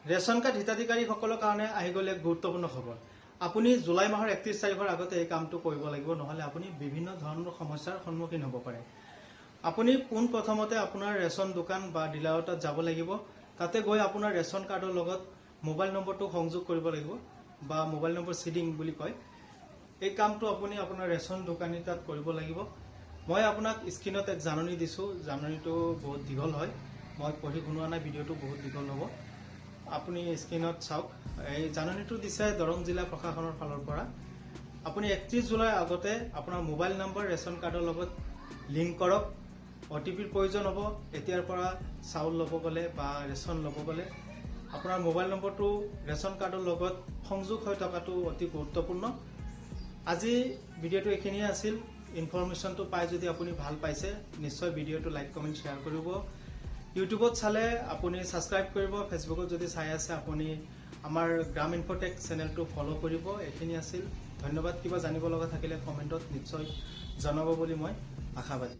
Ration card হিতাধিকাৰীসকলৰ কাৰণে আহি গ'লে গুৰুত্বপূৰ্ণ খবৰ। আপুনি জুলাই মাহৰ 31 তাৰিখৰ আগতে এই কামটো কৰিব লাগিব, নহ'লে আপুনি বিভিন্ন ধৰণৰ সমস্যাৰ সন্মুখীন হ'ব পাৰে। আপুনি পোনপ্ৰথমতে আপোনাৰ ৰেচন দোকান বা ডিলাৰৰ তাত যাব লাগিব। তাতে গৈ আপোনাৰ ৰেচন কাৰ্ডৰ লগত মোবাইল নম্বৰটো সংযোগ কৰিব লাগিব বা মোবাইল নম্বৰ চিডিং বুলি কয়। এই কামটো আপুনি আপোনাৰ ৰেচন দোকানী তাত কৰিব লাগিব। মই আপোনাক স্ক্ৰীনত এক জাননী দিছোঁ। জাননীটো বহুত দীঘল হয়, মই পঢ়ি শুনোৱা নাই, ভিডিঅ'টো বহুত দীঘল হ'ব। আপুনি স্ক্ৰীনত চাওক। এই জাননীটো দিছে দৰং জিলা প্ৰশাসনৰ ফালৰ পৰা। আপুনি 31 জুলাইৰ আগতে আপোনাৰ মোবাইল নম্বৰ ৰেচন কাৰ্ডৰ লগত লিংক কৰক। OTPৰ প্ৰয়োজন হ'ব। এতিয়াৰ পৰা চাউল ল'ব গ'লে বা ৰেচন ল'ব গ'লে আপোনাৰ মোবাইল নম্বৰটো ৰেচন কাৰ্ডৰ লগত সংযোগ হৈ থকাটো অতি গুৰুত্বপূৰ্ণ। আজি ভিডিঅ'টো এইখিনিয়ে আছিল। ইনফৰমেশ্যনটো পাই যদি আপুনি ভাল পাইছে, নিশ্চয় ভিডিঅ'টো লাইক কমেণ্ট শ্বেয়াৰ কৰিব। ইউটিউবত চালে আপুনি ছাবস্ক্ৰাইব কৰিব। ফেচবুকত যদি চাই আছে আপুনি আমাৰ গ্ৰাম ইনফটেক চেনেলটো ফ'ল' কৰিব। এইখিনি আছিল। ধন্যবাদ। কিবা জানিব লগা থাকিলে কমেণ্টত নিশ্চয় জনাব বুলি মই আশাবাদী।